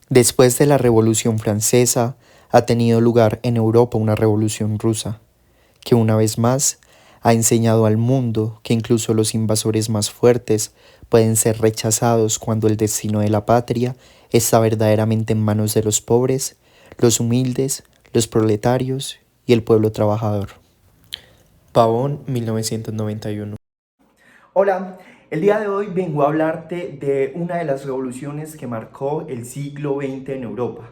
Después de la Revolución Francesa, ha tenido lugar en Europa una revolución rusa, que una vez más ha enseñado al mundo que incluso los invasores más fuertes pueden ser rechazados cuando el destino de la patria está verdaderamente en manos de los pobres, los humildes, los proletarios y el pueblo trabajador. Pavón, 1991. Hola, el día de hoy vengo a hablarte de una de las revoluciones que marcó el siglo XX en Europa.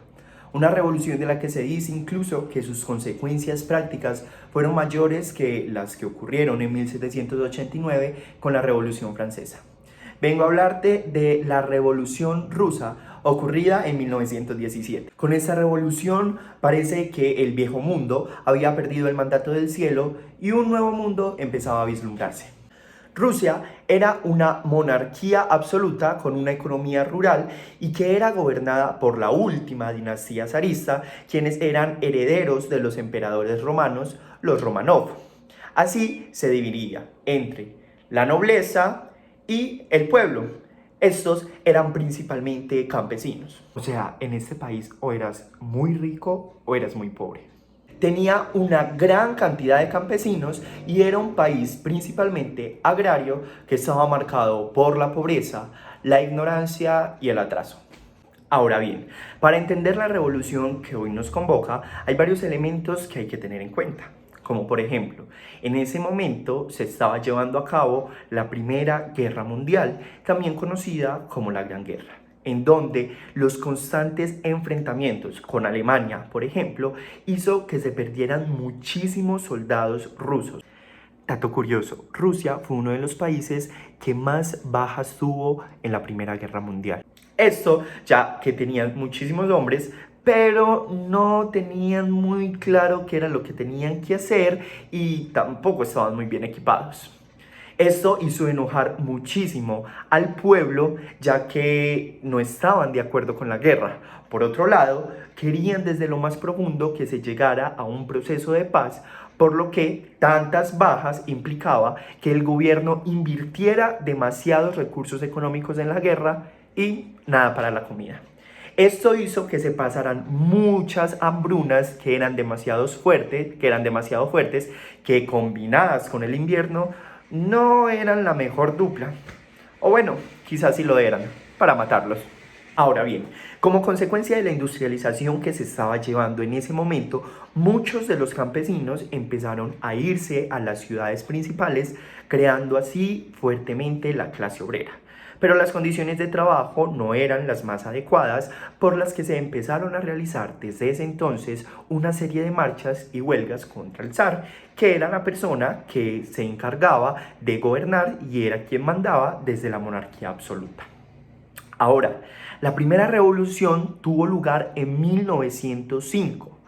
Una revolución de la que se dice incluso que sus consecuencias prácticas fueron mayores que las que ocurrieron en 1789 con la Revolución Francesa. Vengo a hablarte de la Revolución Rusa ocurrida en 1917. Con esta revolución parece que el viejo mundo había perdido el mandato del cielo y un nuevo mundo empezaba a vislumbrarse. Rusia era una monarquía absoluta con una economía rural y que era gobernada por la última dinastía zarista, quienes eran herederos de los emperadores romanos, los Romanov. Así se dividía entre la nobleza y el pueblo. Estos eran principalmente campesinos. O sea, en este país o eras muy rico o eras muy pobre. Tenía una gran cantidad de campesinos y era un país principalmente agrario que estaba marcado por la pobreza, la ignorancia y el atraso. Ahora bien, para entender la revolución que hoy nos convoca, hay varios elementos que hay que tener en cuenta. Como por ejemplo, en ese momento se estaba llevando a cabo la Primera Guerra Mundial, también conocida como la Gran Guerra, en donde los constantes enfrentamientos con Alemania, por ejemplo, hizo que se perdieran muchísimos soldados rusos. Dato curioso, Rusia fue uno de los países que más bajas tuvo en la Primera Guerra Mundial. Esto ya que tenían muchísimos hombres, pero no tenían muy claro qué era lo que tenían que hacer y tampoco estaban muy bien equipados. Esto hizo enojar muchísimo al pueblo, ya que no estaban de acuerdo con la guerra. Por otro lado, querían desde lo más profundo que se llegara a un proceso de paz, por lo que tantas bajas implicaba que el gobierno invirtiera demasiados recursos económicos en la guerra y nada para la comida. Esto hizo que se pasaran muchas hambrunas que eran demasiado fuertes, que combinadas con el invierno no eran la mejor dupla. O bueno, quizás sí lo eran, para matarlos. Ahora bien, como consecuencia de la industrialización que se estaba llevando en ese momento, muchos de los campesinos empezaron a irse a las ciudades principales, creando así fuertemente la clase obrera. Pero las condiciones de trabajo no eran las más adecuadas, por las que se empezaron a realizar desde ese entonces una serie de marchas y huelgas contra el zar, que era la persona que se encargaba de gobernar y era quien mandaba desde la monarquía absoluta. Ahora, la primera revolución tuvo lugar en 1905.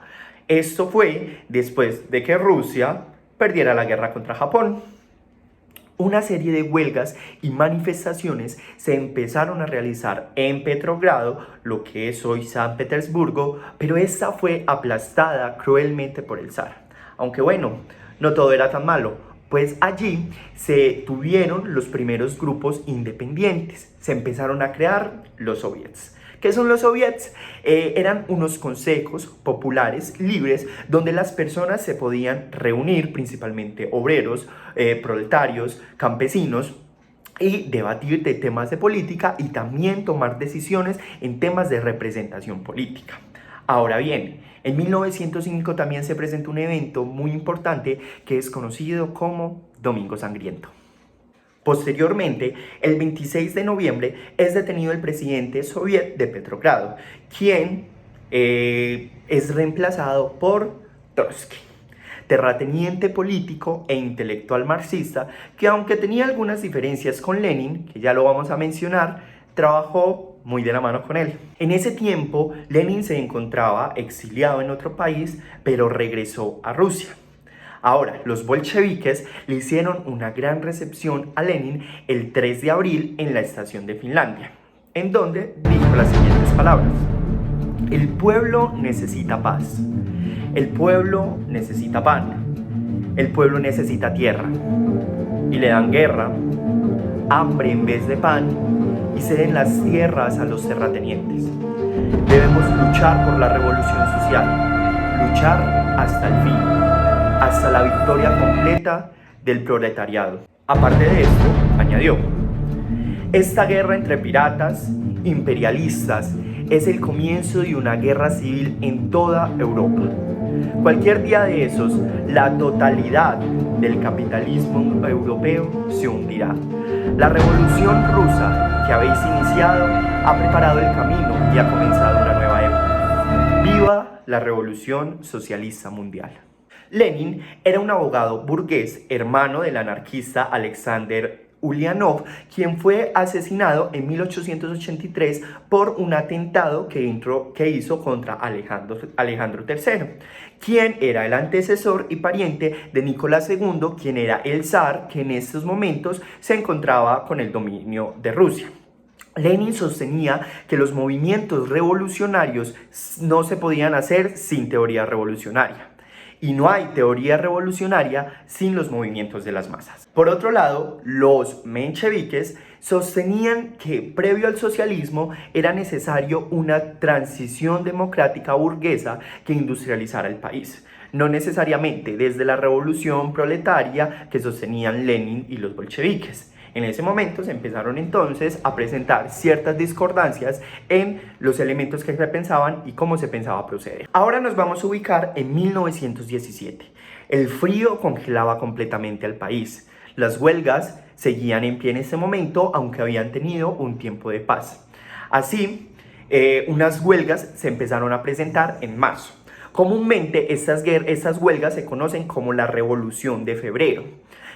Esto fue después de que Rusia perdiera la guerra contra Japón. Una serie de huelgas y manifestaciones se empezaron a realizar en Petrogrado, lo que es hoy San Petersburgo, pero esta fue aplastada cruelmente por el zar. Aunque bueno, no todo era tan malo, pues allí se tuvieron los primeros grupos independientes, se empezaron a crear los soviets. ¿Qué son los soviets? Eran unos consejos populares libres donde las personas se podían reunir, principalmente obreros, proletarios, campesinos, y debatir de temas de política y también tomar decisiones en temas de representación política. Ahora bien, en 1905 también se presentó un evento muy importante que es conocido como Domingo Sangriento. Posteriormente, el 26 de noviembre, es detenido el presidente soviet de Petrogrado, quien es reemplazado por Trotsky, terrateniente político e intelectual marxista, que aunque tenía algunas diferencias con Lenin, que ya lo vamos a mencionar, trabajó muy de la mano con él. En ese tiempo, Lenin se encontraba exiliado en otro país, pero regresó a Rusia. Ahora, los bolcheviques le hicieron una gran recepción a Lenin el 3 de abril en la estación de Finlandia, en donde dijo las siguientes palabras: el pueblo necesita paz, el pueblo necesita pan, el pueblo necesita tierra, y le dan guerra, hambre en vez de pan, y ceden las tierras a los terratenientes. Debemos luchar por la revolución social, luchar hasta el fin, hasta la victoria completa del proletariado. Aparte de esto, añadió, esta guerra entre piratas, imperialistas, es el comienzo de una guerra civil en toda Europa. Cualquier día de esos, la totalidad del capitalismo europeo se hundirá. La revolución rusa que habéis iniciado ha preparado el camino y ha comenzado una nueva época. ¡Viva la revolución socialista mundial! Lenin era un abogado burgués, hermano del anarquista Alexander Ulyanov, quien fue asesinado en 1883 por un atentado que hizo contra Alejandro III, quien era el antecesor y pariente de Nicolás II, quien era el zar que en estos momentos se encontraba con el dominio de Rusia. Lenin sostenía que los movimientos revolucionarios no se podían hacer sin teoría revolucionaria. Y no hay teoría revolucionaria sin los movimientos de las masas. Por otro lado, los mencheviques sostenían que previo al socialismo era necesario una transición democrática burguesa que industrializara el país. No necesariamente desde la revolución proletaria que sostenían Lenin y los bolcheviques. En ese momento se empezaron entonces a presentar ciertas discordancias en los elementos que se pensaban y cómo se pensaba proceder. Ahora nos vamos a ubicar en 1917. El frío congelaba completamente al país. Las huelgas seguían en pie en ese momento, aunque habían tenido un tiempo de paz. Así, unas huelgas se empezaron a presentar en marzo. Comúnmente estas huelgas se conocen como la Revolución de Febrero.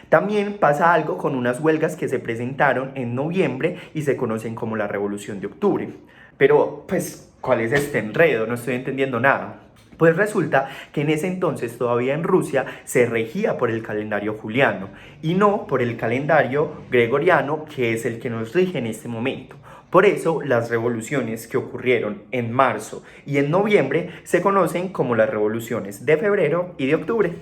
También pasa algo con unas huelgas que se presentaron en noviembre y se conocen como la Revolución de Octubre. Pero, pues, ¿cuál es este enredo? No estoy entendiendo nada. Pues resulta que en ese entonces todavía en Rusia se regía por el calendario juliano y no por el calendario gregoriano, que es el que nos rige en este momento. Por eso las revoluciones que ocurrieron en marzo y en noviembre se conocen como las revoluciones de febrero y de octubre.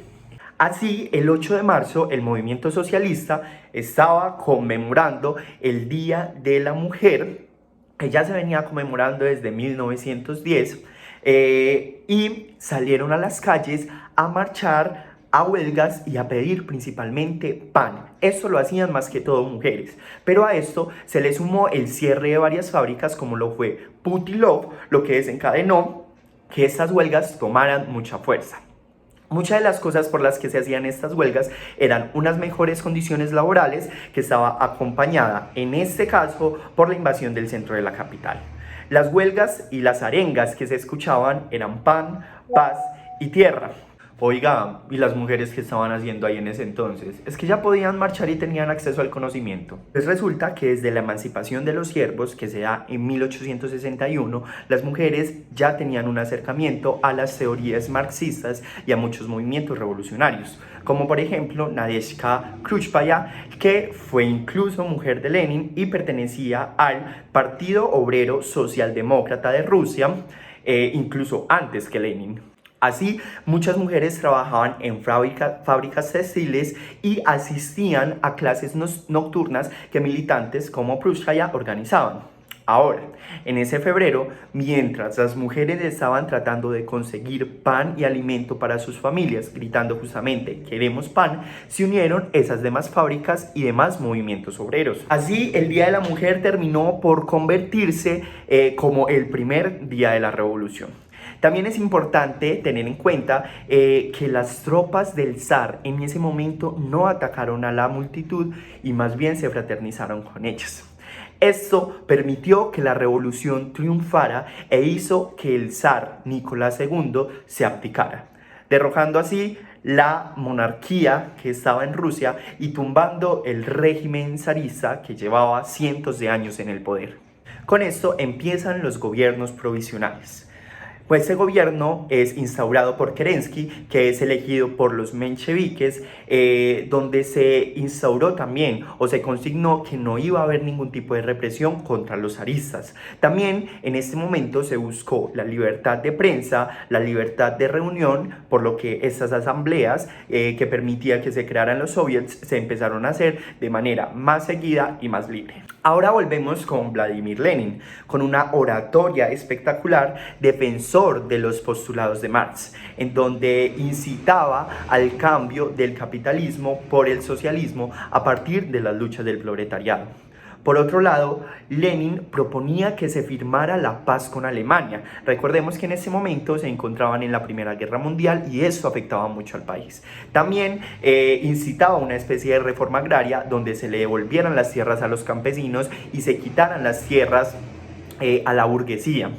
Así, el 8 de marzo, el movimiento socialista estaba conmemorando el Día de la Mujer, que ya se venía conmemorando desde 1910, y salieron a las calles a marchar, a huelgas y a pedir principalmente pan. Esto lo hacían más que todo mujeres, pero a esto se le sumó el cierre de varias fábricas como lo fue Putilov, lo que desencadenó que estas huelgas tomaran mucha fuerza. Muchas de las cosas por las que se hacían estas huelgas eran unas mejores condiciones laborales que estaba acompañada, en este caso, por la invasión del centro de la capital. Las huelgas y las arengas que se escuchaban eran pan, paz y tierra. Oiga, ¿y las mujeres que estaban haciendo ahí en ese entonces? Es que ya podían marchar y tenían acceso al conocimiento. Pues resulta que desde la emancipación de los siervos, que se da en 1861, las mujeres ya tenían un acercamiento a las teorías marxistas y a muchos movimientos revolucionarios, como por ejemplo Nadezhda Krúpskaya, que fue incluso mujer de Lenin y pertenecía al Partido Obrero Socialdemócrata de Rusia, incluso antes que Lenin. Así, muchas mujeres trabajaban en fábricas textiles y asistían a clases nocturnas que militantes como Krúpskaya organizaban. Ahora, en ese febrero, mientras las mujeres estaban tratando de conseguir pan y alimento para sus familias, gritando justamente "queremos pan", se unieron esas demás fábricas y demás movimientos obreros. Así, el Día de la Mujer terminó por convertirse como el primer día de la revolución. También es importante tener en cuenta que las tropas del zar en ese momento no atacaron a la multitud y más bien se fraternizaron con ellas. Esto permitió que la revolución triunfara e hizo que el zar Nicolás II se abdicara, derrocando así la monarquía que estaba en Rusia y tumbando el régimen zarista que llevaba cientos de años en el poder. Con esto empiezan los gobiernos provisionales. Pues este gobierno es instaurado por Kerensky, que es elegido por los mencheviques, donde se instauró también o se consignó que no iba a haber ningún tipo de represión contra los zaristas. También en este momento se buscó la libertad de prensa, la libertad de reunión, por lo que estas asambleas que permitía que se crearan los soviets se empezaron a hacer de manera más seguida y más libre. Ahora volvemos con Vladimir Lenin, con una oratoria espectacular defensor de los postulados de Marx, en donde incitaba al cambio del capitalismo por el socialismo a partir de las luchas del proletariado. Por otro lado, Lenin proponía que se firmara la paz con Alemania. Recordemos que en ese momento se encontraban en la Primera Guerra Mundial y eso afectaba mucho al país. También incitaba una especie de reforma agraria donde se le devolvieran las tierras a los campesinos y se quitaran las tierras a la burguesía.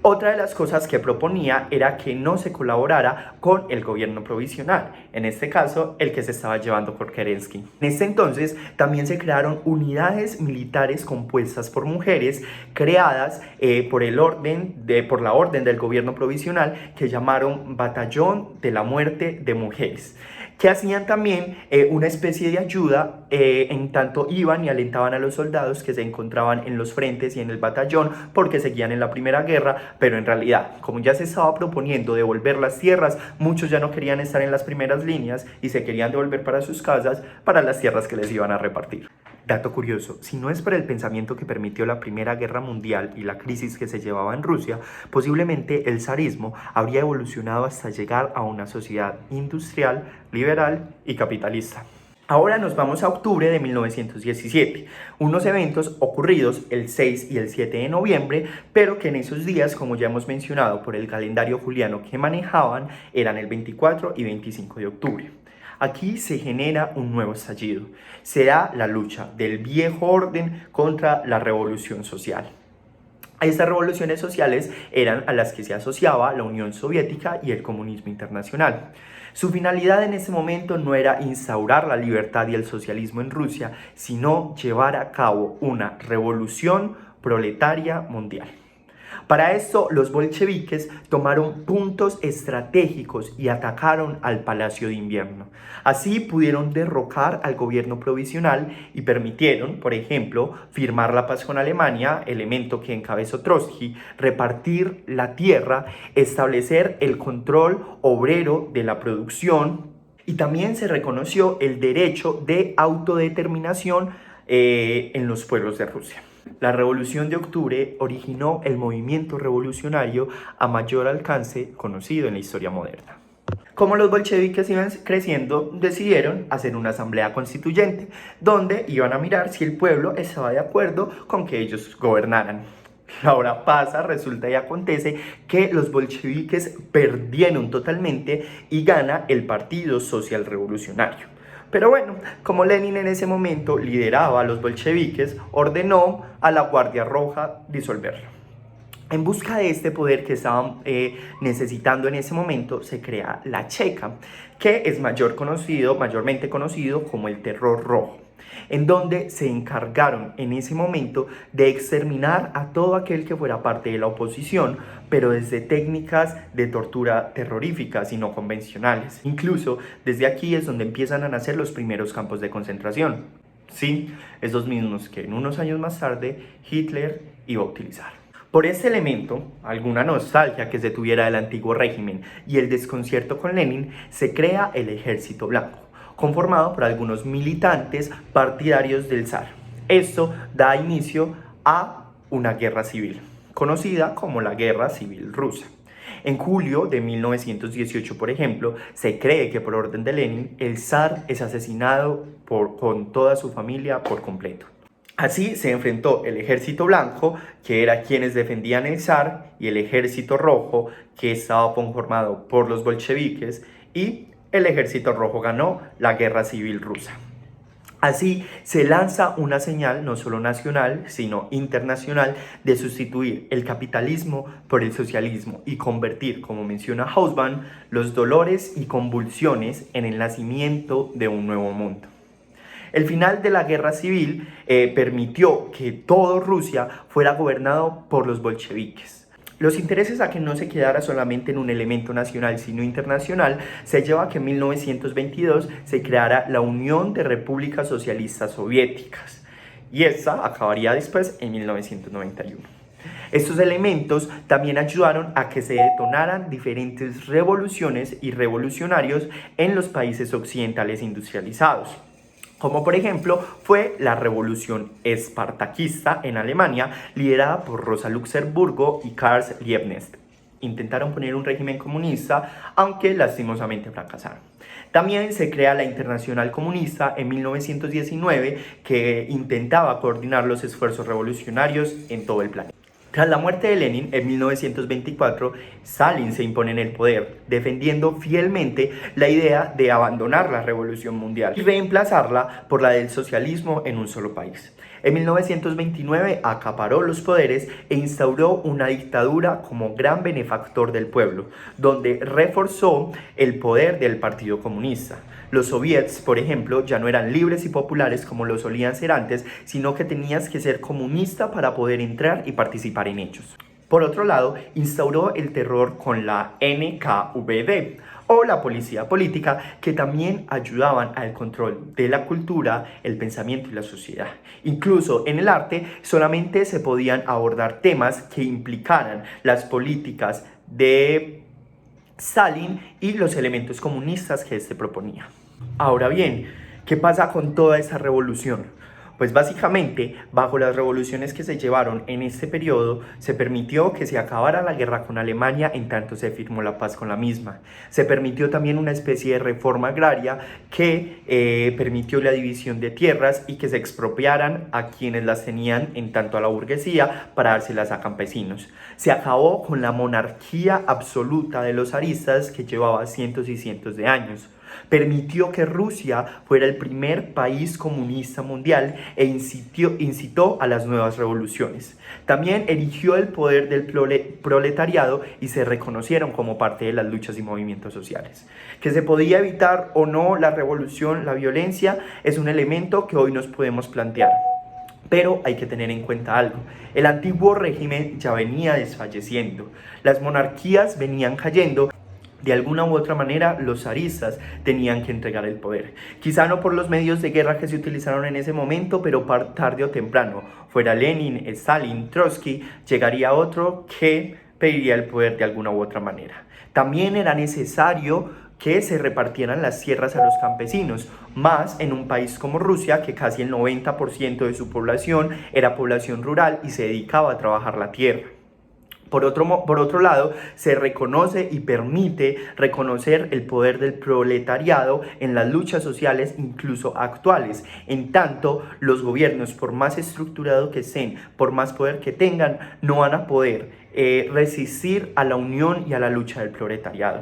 Otra de las cosas que proponía era que no se colaborara con el gobierno provisional, en este caso el que se estaba llevando por Kerensky. En este entonces también se crearon unidades militares compuestas por mujeres creadas por la orden del gobierno provisional, que llamaron Batallón de la Muerte de Mujeres, que hacían también una especie de ayuda en tanto iban y alentaban a los soldados que se encontraban en los frentes y en el batallón porque seguían en la Primera Guerra, pero en realidad, como ya se estaba proponiendo devolver las tierras, muchos ya no querían estar en las primeras líneas y se querían devolver para sus casas, para las tierras que les iban a repartir. Dato curioso, si no es por el pensamiento que permitió la Primera Guerra Mundial y la crisis que se llevaba en Rusia, posiblemente el zarismo habría evolucionado hasta llegar a una sociedad industrial, liberal y capitalista. Ahora nos vamos a octubre de 1917, unos eventos ocurridos el 6 y el 7 de noviembre, pero que en esos días, como ya hemos mencionado por el calendario juliano que manejaban, eran el 24 y 25 de octubre. Aquí se genera un nuevo estallido. Se da la lucha del viejo orden contra la revolución social. Estas revoluciones sociales eran a las que se asociaba la Unión Soviética y el comunismo internacional. Su finalidad en ese momento no era instaurar la libertad y el socialismo en Rusia, sino llevar a cabo una revolución proletaria mundial. Para esto, los bolcheviques tomaron puntos estratégicos y atacaron al Palacio de Invierno. Así pudieron derrocar al gobierno provisional y permitieron, por ejemplo, firmar la paz con Alemania, elemento que encabezó Trotsky, repartir la tierra, establecer el control obrero de la producción, y también se reconoció el derecho de autodeterminación en los pueblos de Rusia. La Revolución de Octubre originó el movimiento revolucionario a mayor alcance conocido en la historia moderna. Como los bolcheviques iban creciendo, decidieron hacer una asamblea constituyente, donde iban a mirar si el pueblo estaba de acuerdo con que ellos gobernaran. La hora pasa, resulta y acontece que los bolcheviques perdieron totalmente y gana el Partido Social Revolucionario. Pero bueno, como Lenin en ese momento lideraba a los bolcheviques, ordenó a la Guardia Roja disolverlo. En busca de este poder que estaban necesitando en ese momento, se crea la Cheka, que es mayormente conocido como el Terror Rojo, en donde se encargaron en ese momento de exterminar a todo aquel que fuera parte de la oposición, pero desde técnicas de tortura terroríficas y no convencionales. Incluso desde aquí es donde empiezan a nacer los primeros campos de concentración. Sí, esos mismos que en unos años más tarde Hitler iba a utilizar. Por este elemento, alguna nostalgia que se tuviera del antiguo régimen y el desconcierto con Lenin, se crea el Ejército Blanco, conformado por algunos militantes partidarios del zar. Esto da inicio a una guerra civil, conocida como la Guerra Civil Rusa. En julio de 1918, por ejemplo, se cree que por orden de Lenin, el zar es asesinado con toda su familia por completo. Así se enfrentó el Ejército Blanco, que era quienes defendían el zar, y el Ejército Rojo, que estaba conformado por los bolcheviques, y el Ejército Rojo ganó la Guerra Civil Rusa. Así se lanza una señal no solo nacional, sino internacional, de sustituir el capitalismo por el socialismo y convertir, como menciona Hobsbawm, los dolores y convulsiones en el nacimiento de un nuevo mundo. El final de la guerra civil permitió que toda Rusia fuera gobernado por los bolcheviques. Los intereses a que no se quedara solamente en un elemento nacional, sino internacional, se lleva a que en 1922 se creara la Unión de Repúblicas Socialistas Soviéticas, y esta acabaría después en 1991. Estos elementos también ayudaron a que se detonaran diferentes revoluciones y revolucionarios en los países occidentales industrializados. como por ejemplo fue la Revolución Espartaquista en Alemania, liderada por Rosa Luxemburgo y Karl Liebknecht. Intentaron poner un régimen comunista, aunque lastimosamente fracasaron. También se crea la Internacional Comunista en 1919, que intentaba coordinar los esfuerzos revolucionarios en todo el planeta. Tras la muerte de Lenin en 1924, Stalin se impone en el poder, defendiendo fielmente la idea de abandonar la revolución mundial y reemplazarla por la del socialismo en un solo país. En 1929 acaparó los poderes e instauró una dictadura como gran benefactor del pueblo, donde reforzó el poder del Partido Comunista. Los soviets, por ejemplo, ya no eran libres y populares como lo solían ser antes, sino que tenías que ser comunista para poder entrar y participar en ellos. Por otro lado, instauró el terror con la NKVD, o la policía política, que también ayudaban al control de la cultura, el pensamiento y la sociedad. Incluso en el arte solamente se podían abordar temas que implicaran las políticas de Stalin y los elementos comunistas que éste proponía. Ahora bien, ¿qué pasa con toda esta revolución? Pues básicamente, bajo las revoluciones que se llevaron en este periodo, se permitió que se acabara la guerra con Alemania en tanto se firmó la paz con la misma. Se permitió también una especie de reforma agraria que permitió la división de tierras y que se expropiaran a quienes las tenían en tanto a la burguesía para dárselas a campesinos. Se acabó con la monarquía absoluta de los zaristas que llevaba cientos y cientos de años. Permitió que Rusia fuera el primer país comunista mundial e incitó a las nuevas revoluciones. También erigió el poder del proletariado y se reconocieron como parte de las luchas y movimientos sociales. Que se podía evitar o no la revolución, la violencia, es un elemento que hoy nos podemos plantear. Pero hay que tener en cuenta algo: el antiguo régimen ya venía desfalleciendo, las monarquías venían cayendo. De alguna u otra manera, los zaristas tenían que entregar el poder. Quizá no por los medios de guerra que se utilizaron en ese momento, pero tarde o temprano, fuera Lenin, Stalin, Trotsky, llegaría otro que pediría el poder de alguna u otra manera. También era necesario que se repartieran las tierras a los campesinos, más en un país como Rusia, que casi el 90% de su población era población rural y se dedicaba a trabajar la tierra. Por otro lado, se reconoce y permite reconocer el poder del proletariado en las luchas sociales, incluso actuales. En tanto, los gobiernos, por más estructurados que estén, por más poder que tengan, no van a poder resistir a la unión y a la lucha del proletariado.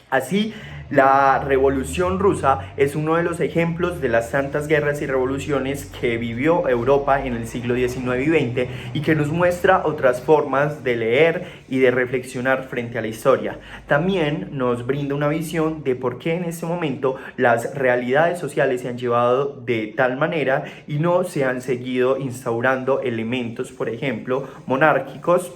Así, la Revolución Rusa es uno de los ejemplos de las tantas guerras y revoluciones que vivió Europa en el siglo XIX y XX y que nos muestra otras formas de leer y de reflexionar frente a la historia. También nos brinda una visión de por qué en este momento las realidades sociales se han llevado de tal manera y no se han seguido instaurando elementos, por ejemplo, monárquicos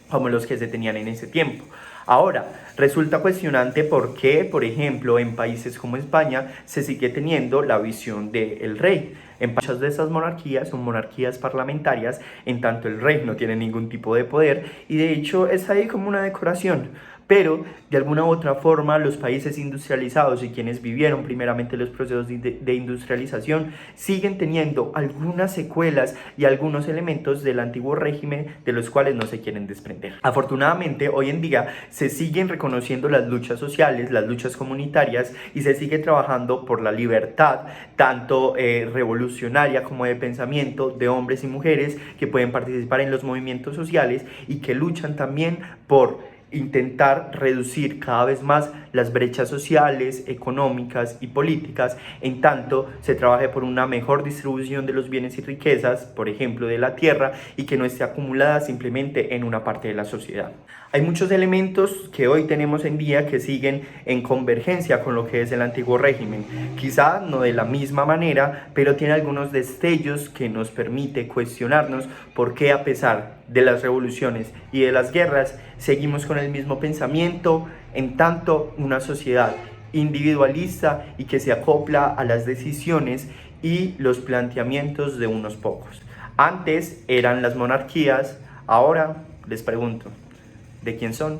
como los que se tenían en ese tiempo. Ahora, resulta cuestionante por qué, por ejemplo, en países como España se sigue teniendo la visión del rey. En muchas de esas monarquías son monarquías parlamentarias, en tanto el rey no tiene ningún tipo de poder y de hecho es ahí como una decoración. Pero de alguna u otra forma los países industrializados y quienes vivieron primeramente los procesos de industrialización siguen teniendo algunas secuelas y algunos elementos del antiguo régimen de los cuales no se quieren desprender. Afortunadamente hoy en día se siguen reconociendo las luchas sociales, las luchas comunitarias y se sigue trabajando por la libertad tanto revolucionaria como de pensamiento de hombres y mujeres que pueden participar en los movimientos sociales y que luchan también por intentar reducir cada vez más las brechas sociales, económicas y políticas, en tanto se trabaje por una mejor distribución de los bienes y riquezas, por ejemplo de la tierra, y que no esté acumulada simplemente en una parte de la sociedad. Hay muchos elementos que hoy tenemos en día que siguen en convergencia con lo que es el antiguo régimen, quizá no de la misma manera, pero tiene algunos destellos que nos permite cuestionarnos por qué, a pesar de las revoluciones y de las guerras, seguimos con el mismo pensamiento, en tanto una sociedad individualista y que se acopla a las decisiones y los planteamientos de unos pocos. Antes eran las monarquías, ahora les pregunto, ¿de quién son?